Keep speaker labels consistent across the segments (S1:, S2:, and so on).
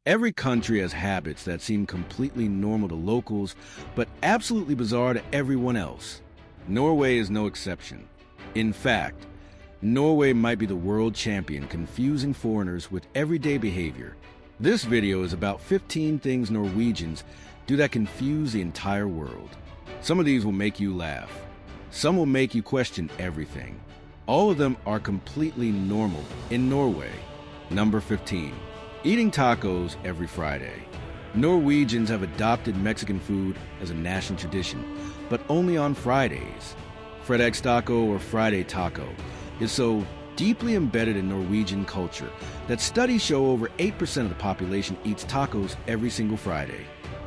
S1: Every country has habits that seem completely normal to locals, but absolutely bizarre to everyone else. Norway is no exception. In fact, Norway might be the world champion confusing foreigners with everyday behavior. This video is about 15 things Norwegians do that confuse the entire world. Some of these will make you laugh. Some will make you question everything. All of them are completely normal in Norway. Number 15. Eating tacos every Friday. Norwegians have adopted Mexican food as a national tradition, but only on Fridays. Fredags taco or Friday taco is so deeply embedded in Norwegian culture that studies show over 8% of the population eats tacos every single Friday.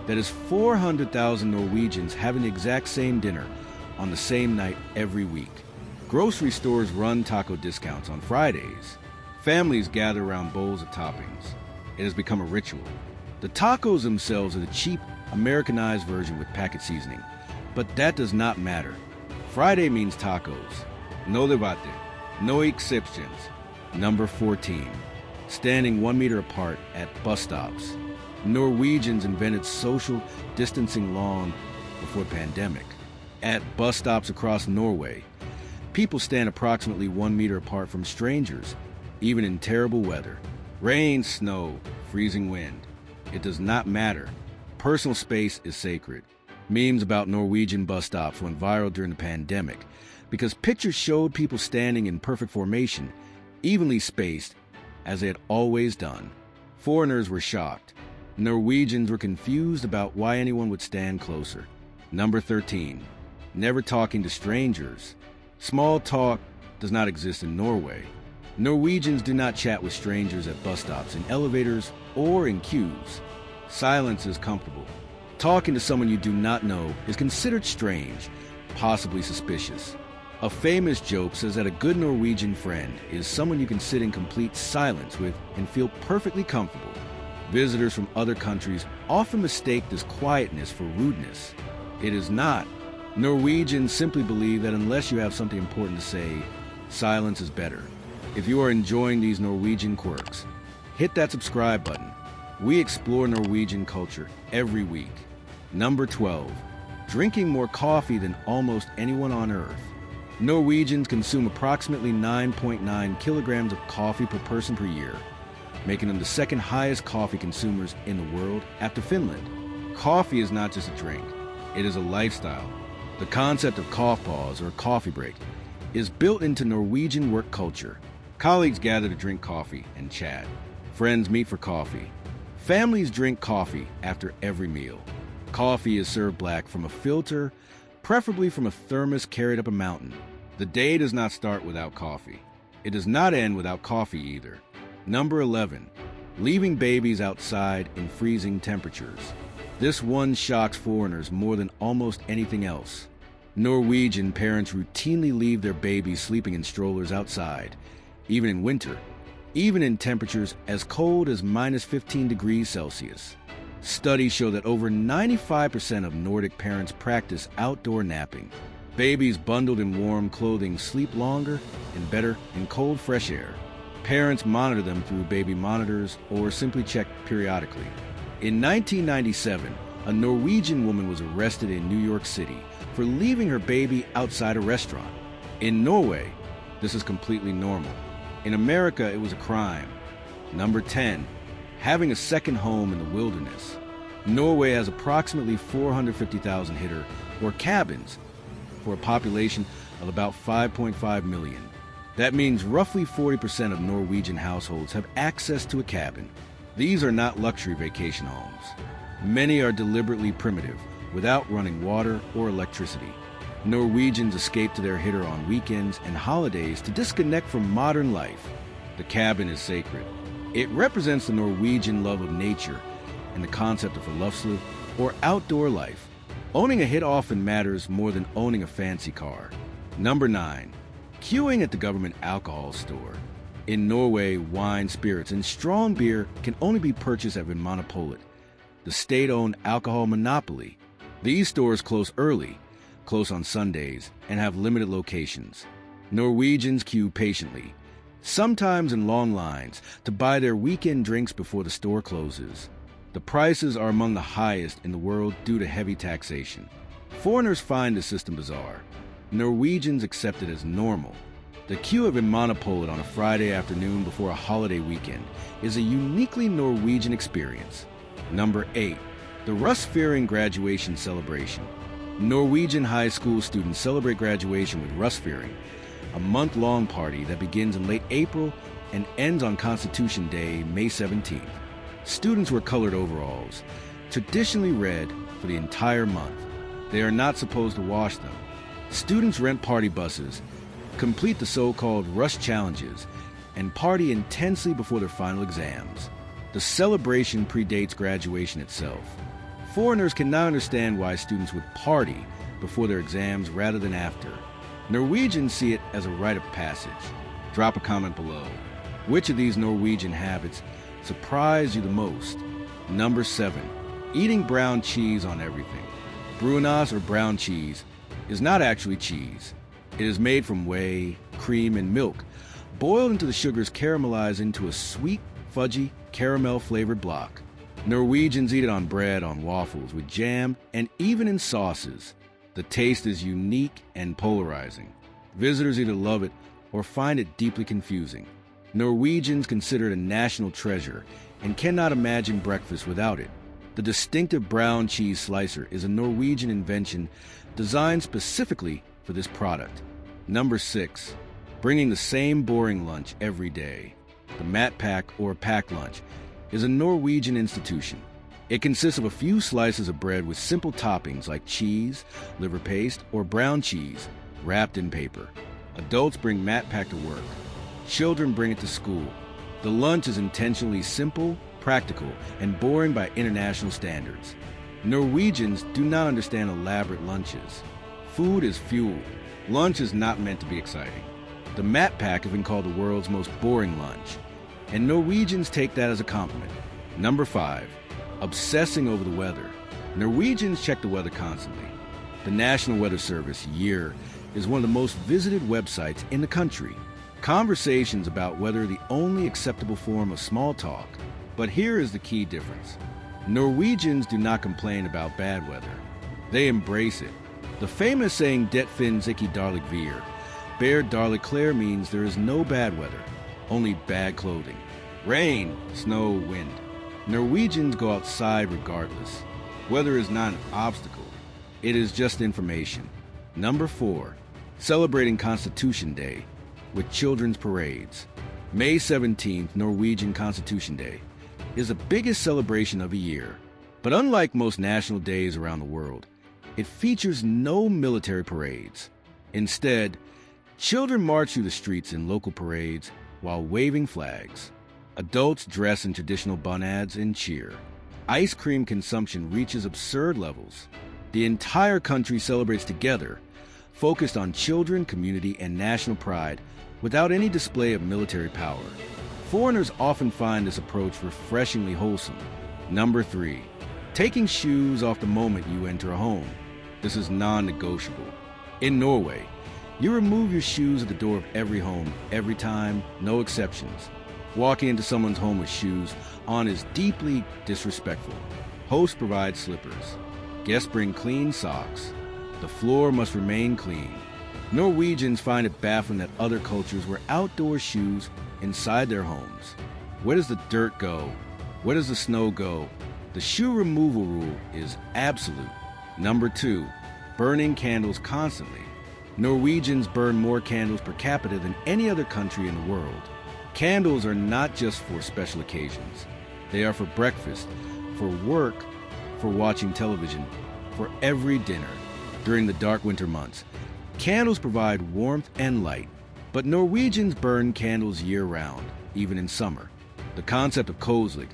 S1: That is 400,000 Norwegians having the exact same dinner on the same night every week. Grocery stores run taco discounts on Fridays. Families gather around bowls of toppings. It has become a ritual. The tacos themselves are the cheap, Americanized version with packet seasoning. But that does not matter. Friday means tacos. No debate. No exceptions. Number 14. Standing 1 meter apart at bus stops. Norwegians invented social distancing long before the pandemic. At bus stops across Norway, people stand approximately 1 meter apart from strangers, even in terrible weather. Rain, snow, freezing wind. It does not matter. Personal space is sacred. Memes about Norwegian bus stops went viral during the pandemic because pictures showed people standing in perfect formation, evenly spaced, as they had always done. Foreigners were shocked. Norwegians were confused about why anyone would stand closer. Number 13. Never talking to strangers. Small talk does not exist in Norway. Norwegians do not chat with strangers at bus stops, in elevators, or in queues. Silence is comfortable. Talking to someone you do not know is considered strange, possibly suspicious. A famous joke says that a good Norwegian friend is someone you can sit in complete silence with and feel perfectly comfortable. Visitors from other countries often mistake this quietness for rudeness. It is not. Norwegians simply believe that unless you have something important to say, silence is better. If you are enjoying these Norwegian quirks, hit that subscribe button. We explore Norwegian culture every week. Number 12. Drinking more coffee than almost anyone on earth. Norwegians consume approximately 9.9 kilograms of coffee per person per year, making them the second highest coffee consumers in the world after Finland. Coffee is not just a drink, it is a lifestyle. The concept of cough pause or coffee break is built into Norwegian work culture. Colleagues gather to drink coffee and chat. Friends meet for coffee. Families drink coffee after every meal. Coffee is served black from a filter, preferably from a thermos carried up a mountain. The day does not start without coffee. It does not end without coffee either. Number 11. Leaving babies outside in freezing temperatures. This one shocks foreigners more than almost anything else. Norwegian parents routinely leave their babies sleeping in strollers outside, even in winter, even in temperatures as cold as minus 15 degrees Celsius. Studies show that over 95% of Nordic parents practice outdoor napping. Babies bundled in warm clothing sleep longer and better in cold, fresh air. Parents monitor them through baby monitors or simply check periodically. In 1997, a Norwegian woman was arrested in New York City for leaving her baby outside a restaurant. In Norway, this is completely normal. In America, it was a crime. Number 10. Having a second home in the wilderness. Norway has approximately 450,000 hitter, or cabins, for a population of about 5.5 million. That means roughly 40% of Norwegian households have access to a cabin. These are not luxury vacation homes. Many are deliberately primitive, without running water or electricity. Norwegians escape to their hitter on weekends and holidays to disconnect from modern life. The cabin is sacred. It represents the Norwegian love of nature and the concept of friluftsliv, or outdoor life. Owning a hit often matters more than owning a fancy car. Number 9. Queuing at the government alcohol store. In Norway, wine, spirits, and strong beer can only be purchased at Vinmonopolet, the state-owned alcohol monopoly. These stores close early, close on Sundays, and have limited locations. Norwegians queue patiently. sometimes in long lines, to buy their weekend drinks before the store closes. The prices are among the highest in the world due to heavy taxation. Foreigners find the system bizarre. Norwegians accept it as normal. The queue of Monopolet on a Friday afternoon before a holiday weekend is a uniquely Norwegian experience. Number 8. The Russfeiring graduation celebration. Norwegian high school students celebrate graduation with Russfeiring, a month-long party that begins in late April and ends on Constitution Day, May 17th. Students wear colored overalls, traditionally red, for the entire month. They are not supposed to wash them. Students rent party buses, complete the so-called rush challenges, and party intensely before their final exams. The celebration predates graduation itself. Foreigners can now understand why students would party before their exams rather than after. Norwegians see it as a rite of passage. Drop a comment below. Which of these Norwegian habits surprised you the most? Number 7. Eating brown cheese on everything. Brunost, or brown cheese, is not actually cheese. It is made from whey, cream, and milk, boiled until the sugars caramelize into a sweet, fudgy, caramel-flavored block. Norwegians eat it on bread, on waffles, with jam, and even in sauces. The taste is unique and polarizing. Visitors either love it or find it deeply confusing. Norwegians consider it a national treasure and cannot imagine breakfast without it. The distinctive brown cheese slicer is a Norwegian invention designed specifically for this product. Number 6. Bringing the same boring lunch every day. The matpack, or pack lunch, is a Norwegian institution. It consists of a few slices of bread with simple toppings like cheese, liver paste, or brown cheese, wrapped in paper. Adults bring matpack to work. Children bring it to school. The lunch is intentionally simple, practical, and boring by international standards. Norwegians do not understand elaborate lunches. Food is fuel. Lunch is not meant to be exciting. The matpack has been called the world's most boring lunch, and Norwegians take that as a compliment. Number 5. Obsessing over the weather. Norwegians check the weather constantly. The National Weather Service, YEAR, is one of the most visited websites in the country. Conversations about weather are the only acceptable form of small talk. But here is the key difference. Norwegians do not complain about bad weather. They embrace it. The famous saying, Det finnes ikke dårlig vær, bear dårlig klær, means there is no bad weather, only bad clothing. Rain, snow, wind. Norwegians go outside regardless. Weather is not an obstacle. It is just information. Number 4. Celebrating Constitution Day with children's parades. May 17th, Norwegian Constitution Day, is the biggest celebration of the year. But unlike most national days around the world, it features no military parades. Instead, children march through the streets in local parades while waving flags. Adults dress in traditional bunads and cheer. Ice cream consumption reaches absurd levels. The entire country celebrates together, focused on children, community, and national pride, without any display of military power. Foreigners often find this approach refreshingly wholesome. Number 3. Taking shoes off the moment you enter a home. This is non-negotiable. In Norway, you remove your shoes at the door of every home, every time, no exceptions. Walking into someone's home with shoes on is deeply disrespectful. Hosts provide slippers. Guests bring clean socks. The floor must remain clean. Norwegians find it baffling that other cultures wear outdoor shoes inside their homes. Where does the dirt go? Where does the snow go? The shoe removal rule is absolute. Number 2. Burning candles constantly. Norwegians burn more candles per capita than any other country in the world. Candles are not just for special occasions. They are for breakfast, for work, for watching television, for every dinner. During the dark winter months, candles provide warmth and light, but Norwegians burn candles year-round, even in summer. The concept of koselig,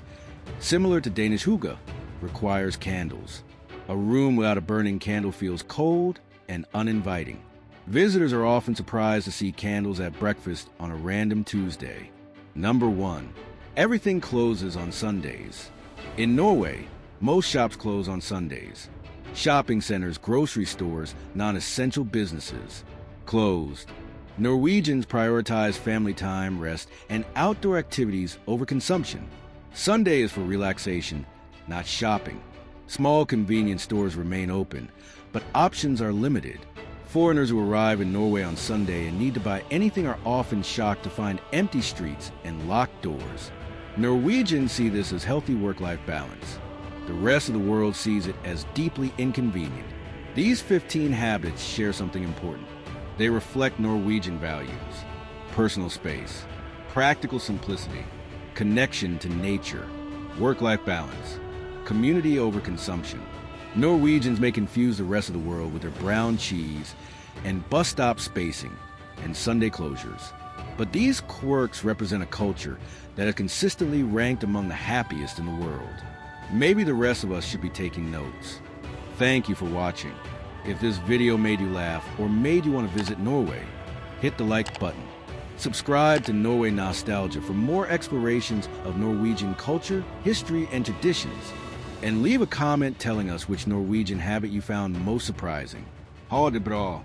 S1: similar to Danish hygge, requires candles. A room without a burning candle feels cold and uninviting. Visitors are often surprised to see candles at breakfast on a random Tuesday. Number 1. Everything closes on Sundays. In Norway, most shops close on Sundays. Shopping centers, grocery stores, non-essential businesses, closed. Norwegians prioritize family time, rest, and outdoor activities over consumption. Sunday is for relaxation, not shopping. Small convenience stores remain open, but options are limited. Foreigners who arrive in Norway on Sunday and need to buy anything are often shocked to find empty streets and locked doors. Norwegians see this as healthy work-life balance. The rest of the world sees it as deeply inconvenient. These 15 habits share something important. They reflect Norwegian values: personal space, practical simplicity, connection to nature, work-life balance, community over consumption. Norwegians may confuse the rest of the world with their brown cheese and bus stop spacing and Sunday closures. But these quirks represent a culture that is consistently ranked among the happiest in the world. Maybe the rest of us should be taking notes. Thank you for watching. If this video made you laugh or made you want to visit Norway, hit the like button. Subscribe to Norway Nostalgia for more explorations of Norwegian culture, history, and traditions. And leave a comment telling us which Norwegian habit you found most surprising. Ha det bra!